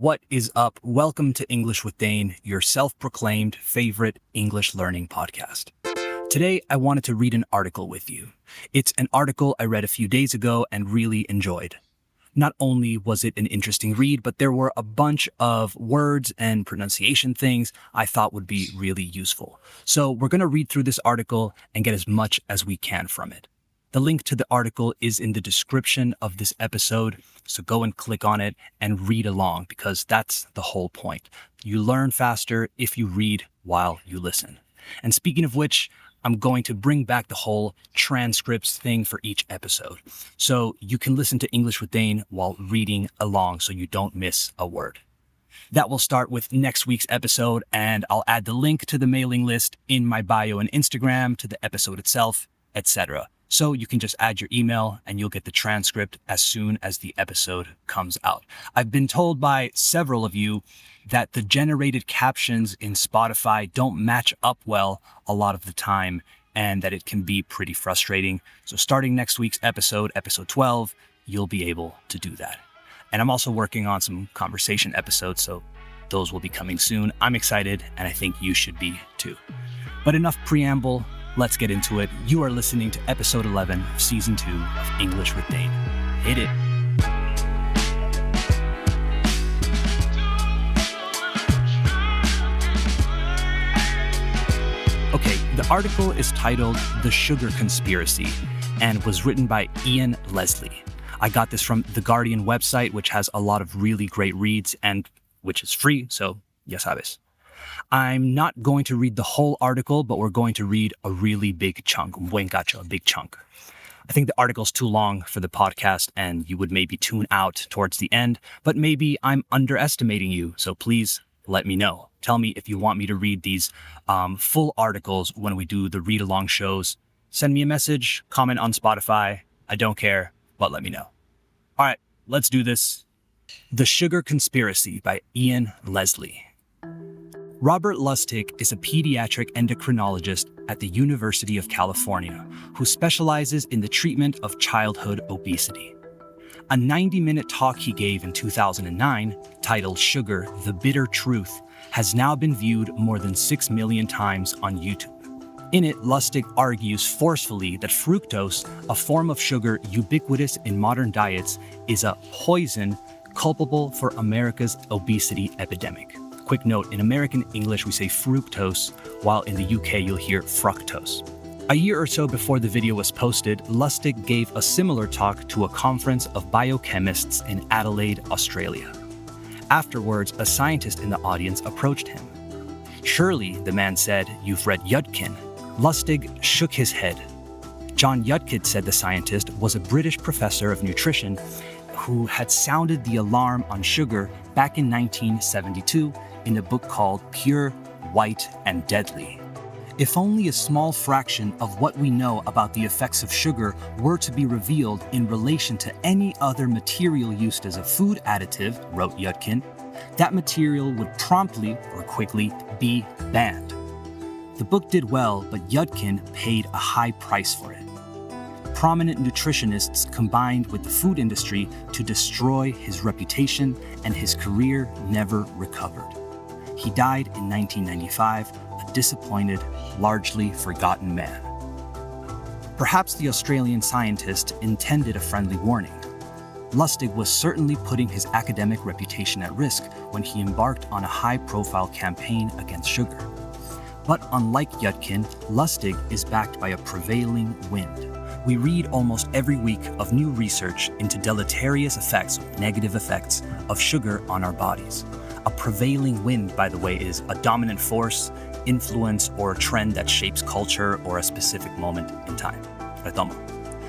What is up? Welcome to English with Dane, your self-proclaimed favorite English learning podcast. Today, I wanted to read an article with you. It's an article I read a few days ago and really enjoyed. Not only was it an interesting read, but there were a bunch of words and pronunciation things I thought would be really useful. So we're going to read through this article and get as much as we can from it. The link to the article is in the description of this episode, so go and click on it and read along because that's the whole point. You learn faster if you read while you listen. And speaking of which, I'm going to bring back the whole transcripts thing for each episode. So you can listen to English with Dane while reading along so you don't miss a word. That will start with next week's episode, and I'll add the link to the mailing list in my bio and Instagram, to the episode itself, etc. So you can just add your email and you'll get the transcript as soon as the episode comes out. I've been told by several of you that the generated captions in Spotify don't match up well a lot of the time and that it can be pretty frustrating. So starting next week's episode 12, you'll be able to do that. And I'm also working on some conversation episodes, so those will be coming soon. I'm excited and I think you should be too. But enough preamble. Let's get into it. You are listening to episode 11 of season 2 of English with Dane. Hit it. Okay, the article is titled The Sugar Conspiracy and was written by Ian Leslie. I got this from the Guardian website, which has a lot of really great reads and which is free, so ya sabes. I'm not going to read the whole article, but we're going to read a really big chunk, buen cacho, a big chunk. I think the article's too long for the podcast and you would maybe tune out towards the end, but maybe I'm underestimating you, so please let me know. Tell me if you want me to read these full articles when we do the read-along shows. Send me a message, comment on Spotify. I don't care, but let me know. All right, let's do this. The Sugar Conspiracy by Ian Leslie. Robert Lustig is a pediatric endocrinologist at the University of California who specializes in the treatment of childhood obesity. A 90-minute talk he gave in 2009, titled Sugar, the Bitter Truth, has now been viewed more than 6 million times on YouTube. In it, Lustig argues forcefully that fructose, a form of sugar ubiquitous in modern diets, is a poison culpable for America's obesity epidemic. Quick note, in American English we say fructose, while in the UK you'll hear fructose. A year or so before the video was posted, Lustig gave a similar talk to a conference of biochemists in Adelaide, Australia. Afterwards, a scientist in the audience approached him. "Surely," the man said, "you've read Yudkin." Lustig shook his head. John Yudkin, said the scientist, was a British professor of nutrition who had sounded the alarm on sugar back in 1972 in a book called Pure, White, and Deadly. If only a small fraction of what we know about the effects of sugar were to be revealed in relation to any other material used as a food additive, wrote Yudkin, that material would promptly or quickly be banned. The book did well, but Yudkin paid a high price for it. Prominent nutritionists combined with the food industry to destroy his reputation, and his career never recovered. He died in 1995, a disappointed, largely forgotten man. Perhaps the Australian scientist intended a friendly warning. Lustig was certainly putting his academic reputation at risk when he embarked on a high-profile campaign against sugar. But unlike Yudkin, Lustig is backed by a prevailing wind. We read almost every week of new research into deleterious effects, negative effects, of sugar on our bodies. A prevailing wind, by the way, is a dominant force, influence, or trend that shapes culture or a specific moment in time. Retomo.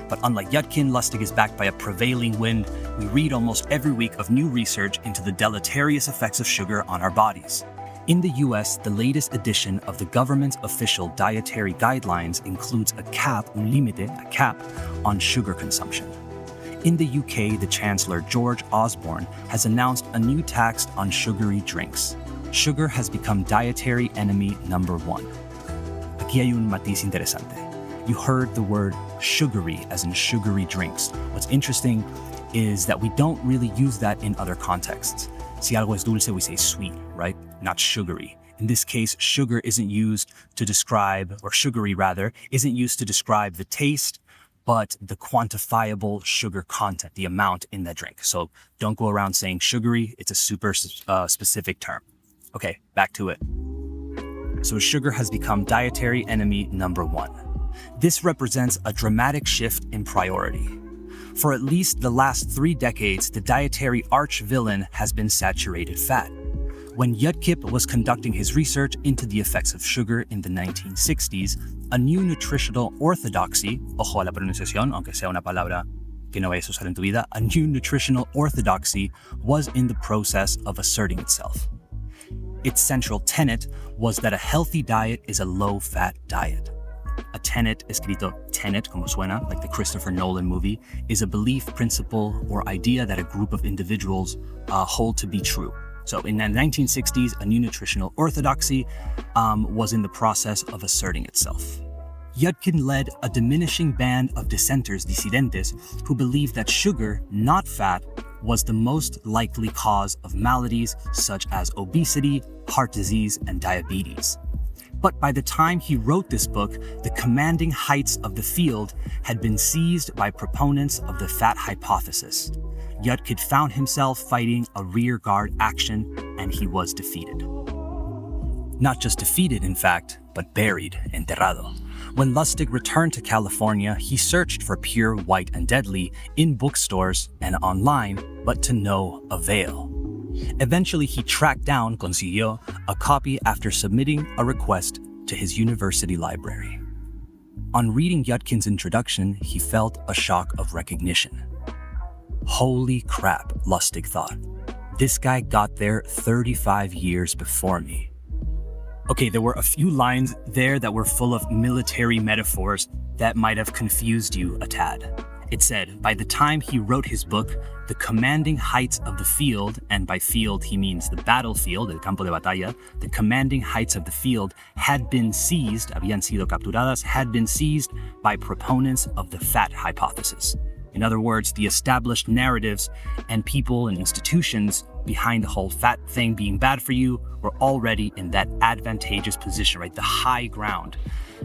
But unlike Yudkin, Lustig is backed by a prevailing wind. We read almost every week of new research into the deleterious effects of sugar on our bodies. In the US, the latest edition of the government's official dietary guidelines includes a cap, un límite, a cap, on sugar consumption. In the UK, the Chancellor George Osborne has announced a new tax on sugary drinks. Sugar has become dietary enemy number 1. Aquí hay un matiz interesante. You heard the word sugary as in sugary drinks. What's interesting is that we don't really use that in other contexts. Si algo es dulce, we say sweet, right? Not sugary. In this case, sugar isn't used to describe, or sugary rather, isn't used to describe the taste, but the quantifiable sugar content, the amount in that drink. So don't go around saying sugary, it's a super specific term. Okay, back to it. So sugar has become dietary enemy number 1. This represents a dramatic shift in priority. For at least the last 3 decades, the dietary arch-villain has been saturated fat. When Yudkip was conducting his research into the effects of sugar in the 1960s, a new nutritional orthodoxy, ojo a la pronunciación, aunque sea una palabra que no vayas a usar en tu vida, a new nutritional orthodoxy was in the process of asserting itself. Its central tenet was that a healthy diet is a low-fat diet. A tenet, escrito tenet, como suena, like the Christopher Nolan movie, is a belief, principle, or idea that a group of individuals hold to be true. So in the 1960s, a new nutritional orthodoxy was in the process of asserting itself. Yudkin led a diminishing band of dissenters, disidentes, who believed that sugar, not fat, was the most likely cause of maladies such as obesity, heart disease, and diabetes. But by the time he wrote this book, the commanding heights of the field had been seized by proponents of the fat hypothesis. Yudkin found himself fighting a rearguard action, and he was defeated. Not just defeated, in fact, but buried, enterrado. When Lustig returned to California, he searched for Pure, White, and Deadly in bookstores and online, but to no avail. Eventually, he tracked down, consiguió, a copy after submitting a request to his university library. On reading Yudkin's introduction, he felt a shock of recognition. Holy crap, Lustig thought. This guy got there 35 years before me. Okay, there were a few lines there that were full of military metaphors that might have confused you a tad. It said, by the time he wrote his book, the commanding heights of the field, and by field he means the battlefield, el campo de batalla, the commanding heights of the field had been seized, habían sido capturadas, had been seized by proponents of the fat hypothesis. In other words, the established narratives and people and institutions behind the whole fat thing being bad for you were already in that advantageous position, right? The high ground.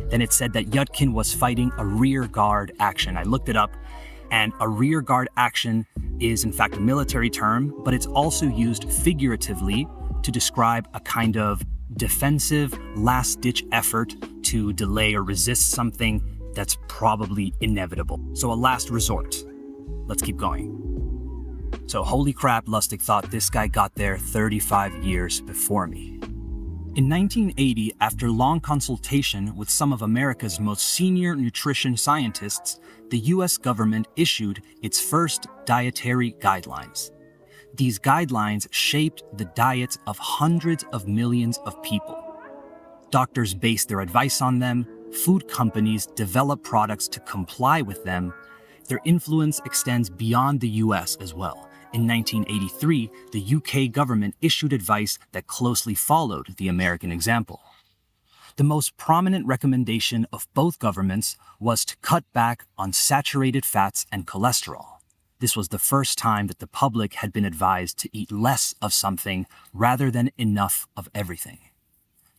Then it said that Yudkin was fighting a rear guard action. I looked it up, and a rear guard action is in fact a military term, but it's also used figuratively to describe a kind of defensive, last-ditch effort to delay or resist something that's probably inevitable. So a last resort. Let's keep going. So holy crap, Lustig thought, this guy got there 35 years before me. In 1980, after long consultation with some of America's most senior nutrition scientists, the US government issued its first dietary guidelines. These guidelines shaped the diets of hundreds of millions of people. Doctors based their advice on them, food companies develop products to comply with them. Their influence extends beyond the US as well. In 1983, the UK government issued advice that closely followed the American example. The most prominent recommendation of both governments was to cut back on saturated fats and cholesterol. This was the first time that the public had been advised to eat less of something rather than enough of everything.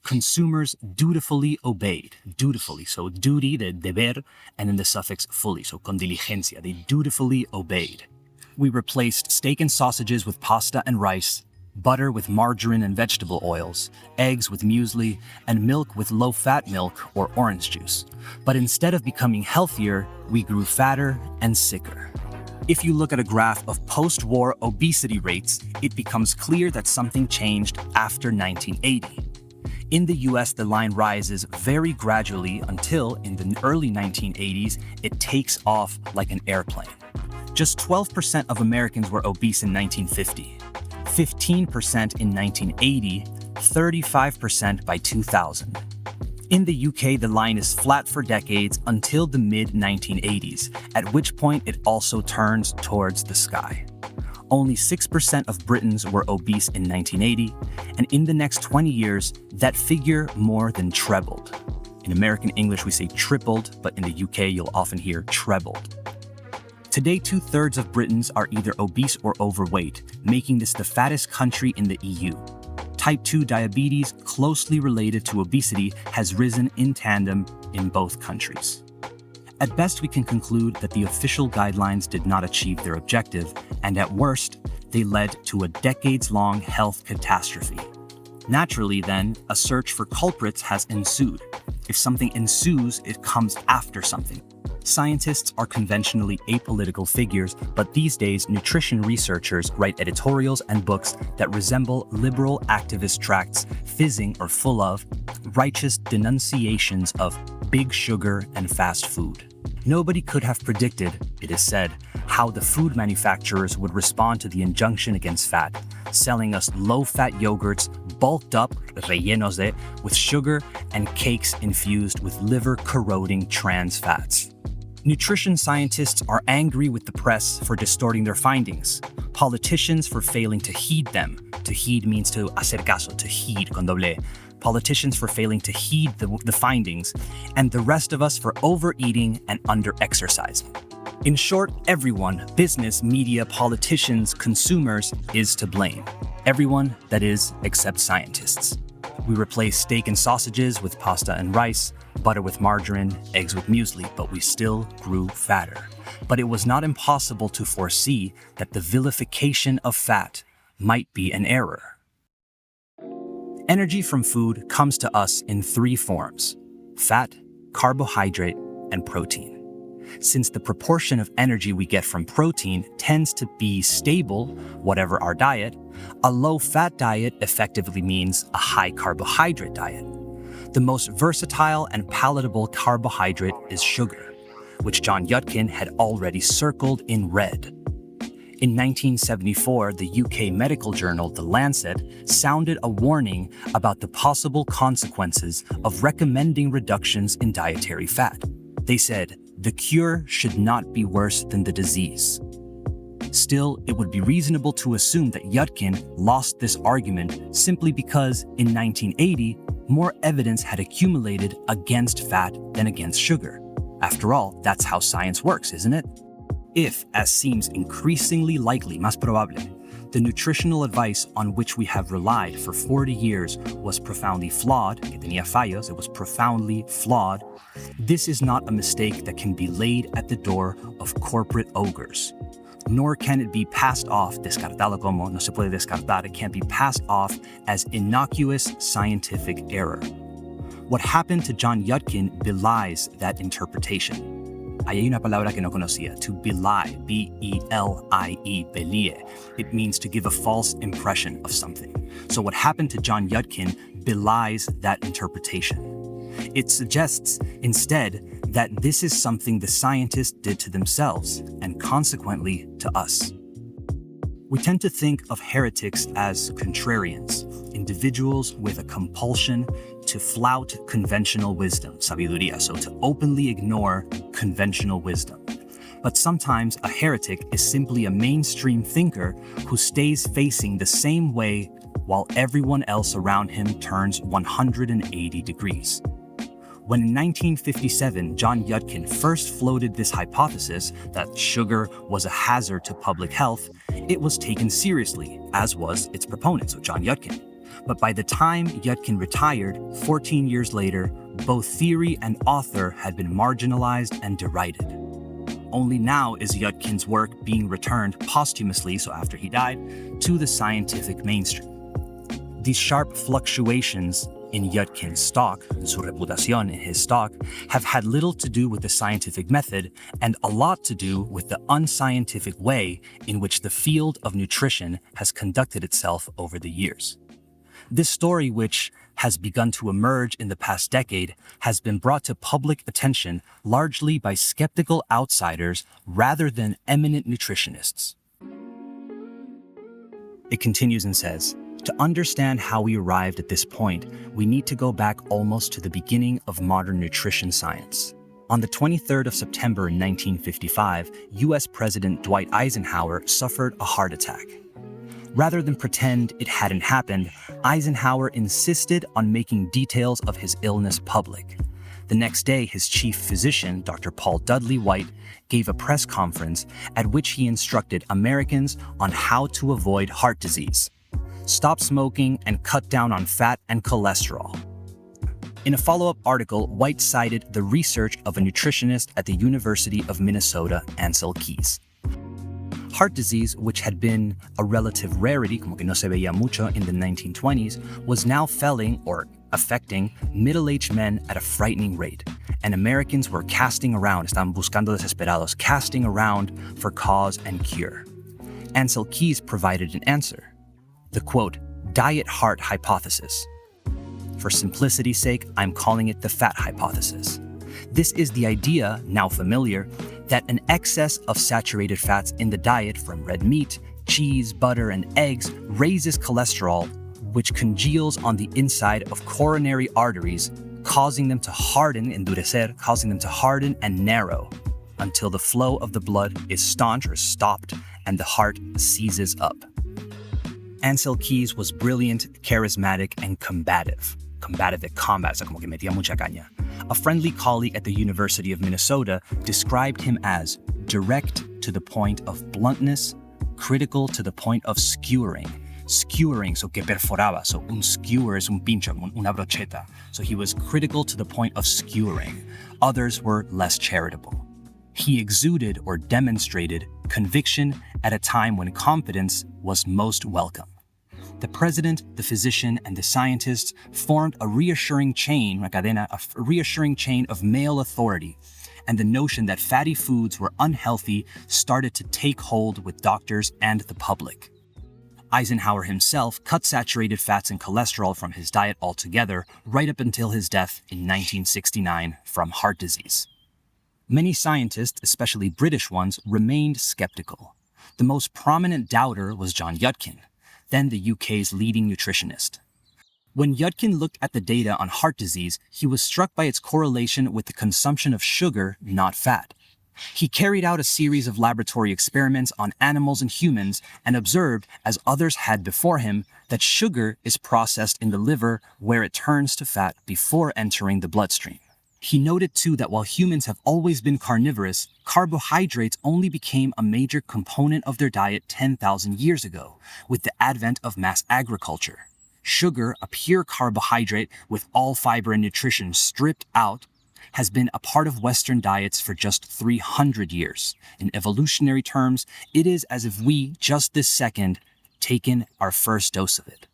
Consumers dutifully obeyed. Dutifully, so duty, the deber, and then the suffix fully, so con diligencia. They dutifully obeyed. We replaced steak and sausages with pasta and rice, butter with margarine and vegetable oils, eggs with muesli, and milk with low-fat milk or orange juice. But instead of becoming healthier, we grew fatter and sicker. If you look at a graph of post-war obesity rates, it becomes clear that something changed after 1980. In the US, the line rises very gradually until, in the early 1980s, it takes off like an airplane. Just 12% of Americans were obese in 1950, 15% in 1980, 35% by 2000. In the UK, the line is flat for decades until the mid-1980s, at which point it also turns towards the sky. Only 6% of Britons were obese in 1980, and in the next 20 years, that figure more than trebled. In American English, we say tripled, but in the UK, you'll often hear trebled. Today, 2/3 of Britons are either obese or overweight, making this the fattest country in the EU. Type 2 diabetes, closely related to obesity, has risen in tandem in both countries. At best, we can conclude that the official guidelines did not achieve their objective, and at worst, they led to a decades-long health catastrophe. Naturally, then, a search for culprits has ensued. If something ensues, it comes after something. Scientists are conventionally apolitical figures, but these days, nutrition researchers write editorials and books that resemble liberal activist tracts, fizzing or full of righteous denunciations of big sugar and fast food. Nobody could have predicted, it is said, how the food manufacturers would respond to the injunction against fat, selling us low-fat yogurts bulked up, rellenos de, with sugar and cakes infused with liver-corroding trans fats. Nutrition scientists are angry with the press for distorting their findings, politicians for failing to heed them. To heed means to hacer caso, to heed con doble. Politicians for failing to heed the findings, and the rest of us for overeating and under-exercising. In short, everyone, business, media, politicians, consumers, is to blame. Everyone, that is, except scientists. We replace steak and sausages with pasta and rice, butter with margarine, eggs with muesli, but we still grew fatter. But it was not impossible to foresee that the vilification of fat might be an error. Energy from food comes to us in three forms: fat, carbohydrate, and protein. Since the proportion of energy we get from protein tends to be stable, whatever our diet, a low-fat diet effectively means a high-carbohydrate diet. The most versatile and palatable carbohydrate is sugar, which John Yudkin had already circled in red. In 1974, the UK medical journal The Lancet sounded a warning about the possible consequences of recommending reductions in dietary fat. They said, the cure should not be worse than the disease. Still, it would be reasonable to assume that Yudkin lost this argument simply because, in 1980, more evidence had accumulated against fat than against sugar. After all, that's how science works, isn't it? If, as seems increasingly likely, más probable, the nutritional advice on which we have relied for 40 years was profoundly flawed, que tenía fallos, it was profoundly flawed, this is not a mistake that can be laid at the door of corporate ogres. Nor can it be passed off, descartado como, no se puede descartar, it can't be passed off as innocuous scientific error. What happened to John Yudkin belies that interpretation. Ahí hay una palabra que no conocía, to belie, B-E-L-I-E, belie. It means to give a false impression of something. So what happened to John Yudkin belies that interpretation. It suggests, instead, that this is something the scientists did to themselves, and consequently to us. We tend to think of heretics as contrarians, individuals with a compulsion to flout conventional wisdom, sabiduría, so to openly ignore conventional wisdom. But sometimes a heretic is simply a mainstream thinker who stays facing the same way while everyone else around him turns 180 degrees. When in 1957, John Yudkin first floated this hypothesis that sugar was a hazard to public health, it was taken seriously, as was its proponent, so John Yudkin. But by the time Yudkin retired, 14 years later, both theory and author had been marginalized and derided. Only now is Yudkin's work being returned posthumously, so after he died, to the scientific mainstream. These sharp fluctuations in Yudkin's stock, su reputación in his stock, have had little to do with the scientific method and a lot to do with the unscientific way in which the field of nutrition has conducted itself over the years. This story, which has begun to emerge in the past decade, has been brought to public attention largely by skeptical outsiders rather than eminent nutritionists. It continues and says, to understand how we arrived at this point, we need to go back almost to the beginning of modern nutrition science. On the 23rd of September in 1955, US President Dwight Eisenhower suffered a heart attack. Rather than pretend it hadn't happened, Eisenhower insisted on making details of his illness public. The next day, his chief physician, Dr. Paul Dudley White, gave a press conference at which he instructed Americans on how to avoid heart disease, stop smoking, and cut down on fat and cholesterol. In a follow-up article, White cited the research of a nutritionist at the University of Minnesota, Ansel Keys. Heart disease, which had been a relative rarity, como que no se veía mucho in the 1920s, was now affecting middle-aged men at a frightening rate, and Americans were casting around for cause and cure. Ansel Keys provided an answer, the quote, diet heart hypothesis. For simplicity's sake, I'm calling it the fat hypothesis. This is the idea, now familiar, that an excess of saturated fats in the diet from red meat, cheese, butter, and eggs raises cholesterol, which congeals on the inside of coronary arteries, causing them to harden and narrow until the flow of the blood is staunch or stopped and the heart seizes up. Ansel Keys was brilliant, charismatic, and combative. Combative at combat, so como que metía mucha caña. A friendly colleague at the University of Minnesota described him as direct to the point of bluntness, critical to the point of skewering. Skewering, so que perforaba. So un skewer es un pincho, una brocheta. So he was critical to the point of skewering. Others were less charitable. He exuded or demonstrated conviction at a time when confidence was most welcome. The president, the physician, and the scientists formed a reassuring chain, a reassuring chain of male authority, and the notion that fatty foods were unhealthy started to take hold with doctors and the public. Eisenhower himself cut saturated fats and cholesterol from his diet altogether right up until his death in 1969 from heart disease. Many scientists, especially British ones, remained skeptical. The most prominent doubter was John Yudkin, then the UK's leading nutritionist. When Yudkin looked at the data on heart disease, he was struck by its correlation with the consumption of sugar, not fat. He carried out a series of laboratory experiments on animals and humans and observed, as others had before him, that sugar is processed in the liver where it turns to fat before entering the bloodstream. He noted too that while humans have always been carnivorous, carbohydrates only became a major component of their diet 10,000 years ago, with the advent of mass agriculture. Sugar, a pure carbohydrate with all fiber and nutrition stripped out, has been a part of Western diets for just 300 years. In evolutionary terms, it is as if we, just this second, taken our first dose of it.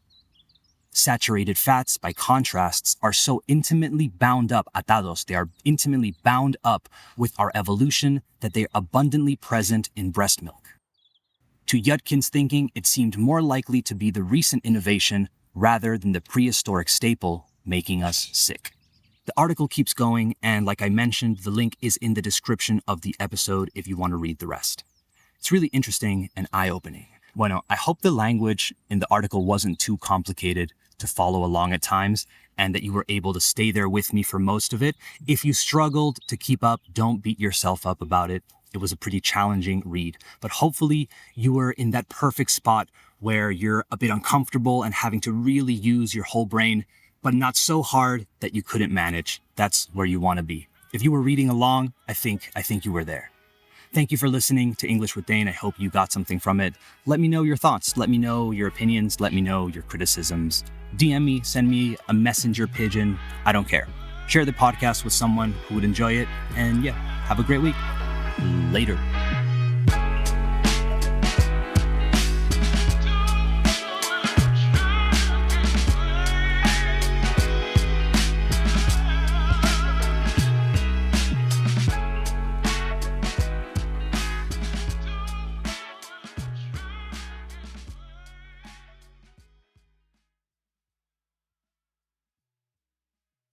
Saturated fats, by contrast, are so intimately bound up, atados, they are intimately bound up with our evolution that they are abundantly present in breast milk. To Yudkin's thinking, it seemed more likely to be the recent innovation rather than the prehistoric staple making us sick. The article keeps going, and like I mentioned, the link is in the description of the episode if you want to read the rest. It's really interesting and eye-opening. Bueno, I hope the language in the article wasn't too complicated to follow along at times, and that you were able to stay there with me for most of it. If you struggled to keep up, don't beat yourself up about it. It was a pretty challenging read, but hopefully you were in that perfect spot where you're a bit uncomfortable and having to really use your whole brain, but not so hard that you couldn't manage. That's where you want to be. If you were reading along, I think you were there. Thank you for listening to English with Dane. I hope you got something from it. Let me know your thoughts. Let me know your opinions. Let me know your criticisms. DM me, send me a messenger pigeon. I don't care. Share the podcast with someone who would enjoy it. And yeah, have a great week. Later.